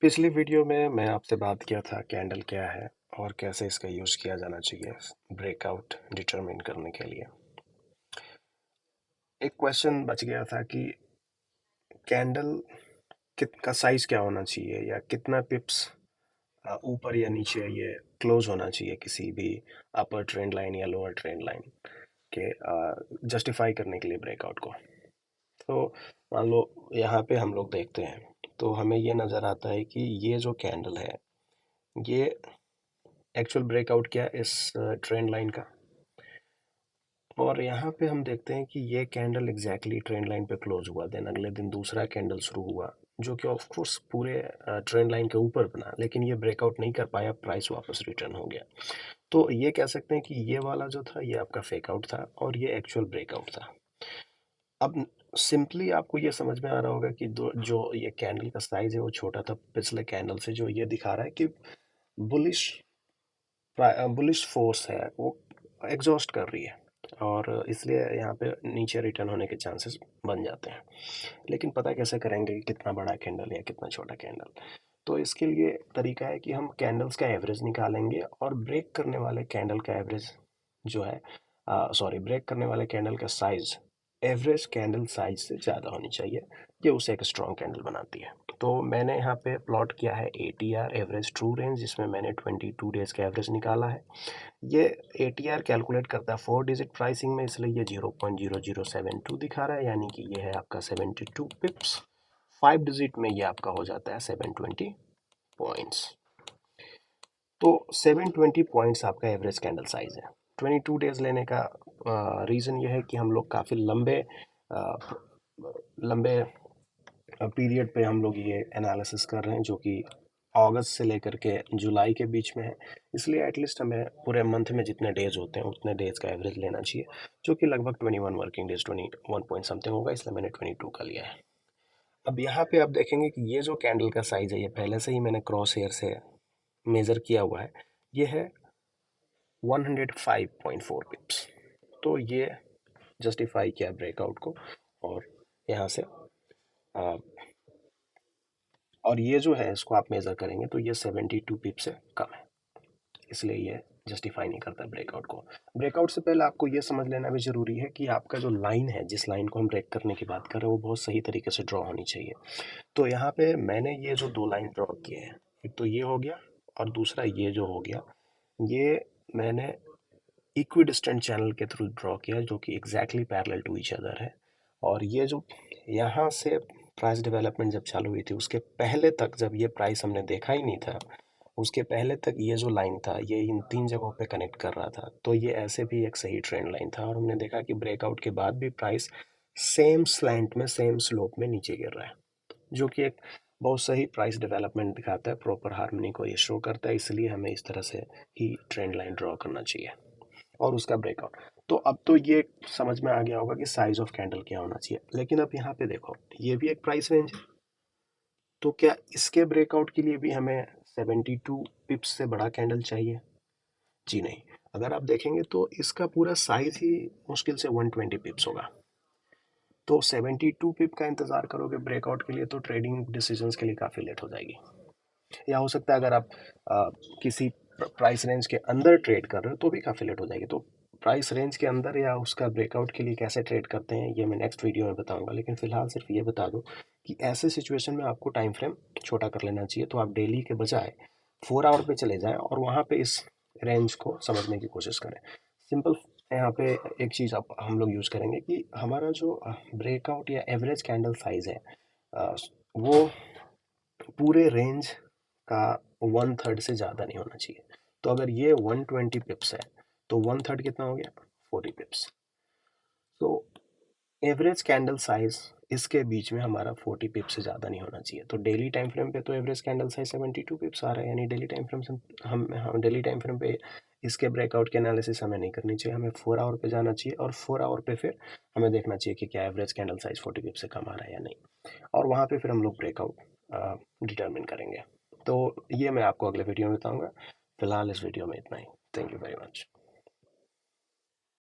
पिछली वीडियो में मैं आपसे बात किया था कैंडल क्या है और कैसे इसका यूज़ किया जाना चाहिए ब्रेकआउट डिटरमिन करने के लिए। एक क्वेश्चन बच गया था कि कैंडल कित का साइज क्या होना चाहिए या कितना पिप्स ऊपर या नीचे ये क्लोज होना चाहिए किसी भी अपर ट्रेंड लाइन या लोअर ट्रेंड लाइन के जस्टिफाई करने के लिए ब्रेकआउट को। तो मान लो यहाँ पे हम लोग देखते हैं तो हमें ये नज़र आता है कि ये जो कैंडल है ये एक्चुअल ब्रेकआउट क्या है इस ट्रेंड लाइन का। और यहाँ पे हम देखते हैं कि ये कैंडल एग्जैक्टली ट्रेंड लाइन पे क्लोज हुआ, देन अगले दिन दूसरा कैंडल शुरू हुआ जो कि ऑफ कोर्स पूरे ट्रेंड लाइन के ऊपर बना, लेकिन ये ब्रेकआउट नहीं कर पाया, प्राइस वापस रिटर्न हो गया। तो ये कह सकते हैं कि ये वाला जो था ये आपका फेक आउट था और ये एक्चुअल ब्रेकआउट था। अब सिंपली आपको ये समझ में आ रहा होगा कि जो ये कैंडल का साइज है वो छोटा था पिछले कैंडल से, जो ये दिखा रहा है कि बुलिश बुलिश फोर्स है वो एग्जॉस्ट कर रही है और इसलिए यहाँ पे नीचे रिटर्न होने के चांसेस बन जाते हैं। लेकिन पता कैसे करेंगे कि कितना बड़ा कैंडल या कितना छोटा कैंडल? तो इसके लिए तरीका है कि हम कैंडल्स का एवरेज निकालेंगे और ब्रेक करने वाले कैंडल का एवरेज जो है, सॉरी, ब्रेक करने वाले कैंडल का साइज एवरेज कैंडल साइज से ज़्यादा होनी चाहिए। ये उसे एक स्ट्रॉन्ग कैंडल बनाती है। तो मैंने यहाँ पे प्लॉट किया है ATR एवरेज ट्रू रेंज, जिसमें मैंने 22 डेज का एवरेज निकाला है। ये ATR कैलकुलेट करता है 4 डिजिट प्राइसिंग में, इसलिए ये 0.0072 दिखा रहा है, यानी कि ये है आपका 72 पिप्स। 5 डिजिट में ये आपका हो जाता है 720 पॉइंट्स। तो 720 पॉइंट्स आपका एवरेज कैंडल साइज है। 22 डेज लेने का रीज़न ये है कि हम लोग काफ़ी लंबे लंबे पीरियड पे हम लोग ये एनालिसिस कर रहे हैं, जो कि अगस्त से लेकर के जुलाई के बीच में है। इसलिए एटलीस्ट हमें पूरे मंथ में जितने डेज होते हैं उतने डेज का एवरेज लेना चाहिए, जो कि लगभग 21 वर्किंग डेज, 21 पॉइंट समथिंग होगा, इसलिए मैंने 22 का लिया है। अब यहाँ पे आप देखेंगे कि ये जो कैंडल का साइज है ये पहले से ही मैंने क्रॉस हेयर से मेज़र किया हुआ है। ये है 105.4 पिप्स। तो ये जस्टिफाई किया ब्रेकआउट को। और यहाँ से आ, और ये जो है इसको आप मेज़र करेंगे तो ये 72 पिप से कम है, इसलिए ये जस्टिफाई नहीं करता ब्रेकआउट को। ब्रेकआउट से पहले आपको ये समझ लेना भी ज़रूरी है कि आपका जो लाइन है, जिस लाइन को हम ब्रेक करने की बात कर रहे हैं, वो बहुत सही तरीके से ड्रॉ होनी चाहिए। तो यहाँ पे मैंने ये जो दो लाइन ड्रॉ किए हैं, एक तो ये हो गया और दूसरा ये जो हो गया, ये मैंने इक्विडिस्टेंट चैनल के थ्रू ड्रॉ किया, जो कि exactly parallel to each other है। और ये जो यहाँ से प्राइस डेवलपमेंट जब चालू हुई थी उसके पहले तक, जब ये प्राइस हमने देखा ही नहीं था, उसके पहले तक ये जो लाइन था ये इन तीन जगहों पे कनेक्ट कर रहा था, तो ये ऐसे भी एक सही ट्रेंड लाइन था। और हमने देखा कि ब्रेकआउट के बाद भी प्राइस सेम स्लैंट में, सेम स्लोप में नीचे गिर रहा है, जो कि एक बहुत सही प्राइस डेवलपमेंट दिखाता है, प्रॉपर हार्मनी को ये शो करता है। इसलिए हमें इस तरह से ही ट्रेंड लाइन ड्रॉ करना चाहिए और उसका ब्रेकआउट। तो अब तो ये समझ में आ गया होगा कि साइज ऑफ कैंडल क्या होना चाहिए। लेकिन अब यहाँ पे देखो, ये भी एक प्राइस रेंज है, तो क्या इसके ब्रेकआउट के लिए भी हमें 72 पिप्स से बड़ा कैंडल चाहिए? जी नहीं। अगर आप देखेंगे तो इसका पूरा साइज ही मुश्किल से 120 पिप्स होगा। तो 72 पिप का इंतजार करोगे ब्रेकआउट के लिए तो ट्रेडिंग डिसीजंस के लिए काफ़ी लेट हो जाएगी। या हो सकता है अगर आप आ, किसी प्राइस रेंज के अंदर ट्रेड कर रहे हो तो भी काफ़ी लेट हो जाएगी। तो प्राइस रेंज के अंदर या उसका ब्रेकआउट के लिए कैसे ट्रेड करते हैं ये मैं नेक्स्ट वीडियो में बताऊंगा, लेकिन फिलहाल सिर्फ ये बता दूं कि ऐसे सिचुएशन में आपको टाइम फ्रेम छोटा कर लेना चाहिए। तो आप डेली के बजाय 4 आवर पे चले जाएं और वहाँ पे इस रेंज को समझने की कोशिश करें। सिंपल यहाँ पे एक चीज़ आप हम लोग यूज़ करेंगे कि हमारा जो ब्रेकआउट या एवरेज कैंडल साइज है, वो पूरे रेंज का 1/3 से ज़्यादा नहीं होना चाहिए। तो अगर ये 120 पिप्स है तो 1/3 कितना हो गया? 40 पिप्स। तो एवरेज कैंडल साइज इसके बीच में हमारा 40 पिप्स से ज़्यादा नहीं होना चाहिए। तो डेली टाइम फ्रेम पे तो एवरेज कैंडल साइज 72 पिप्स आ रहा है, यानी डेली टाइम फ्रेम से हम डेली टाइम फ्रेम पे इसके ब्रेकआउट की एनालिसिस हमें नहीं करनी चाहिए, हमें 4 आवर पे जाना चाहिए। और 4 आवर पे फिर हमें देखना चाहिए कि क्या एवरेज कैंडल साइज 40 पिप्स से कम आ रहा है या नहीं, और वहाँ पे फिर हम लोग ब्रेकआउट डिटरमिन करेंगे। तो ये मैं आपको अगले वीडियो में बताऊंगा। फिलहाल इस वीडियो में इतना ही। Thank you very much.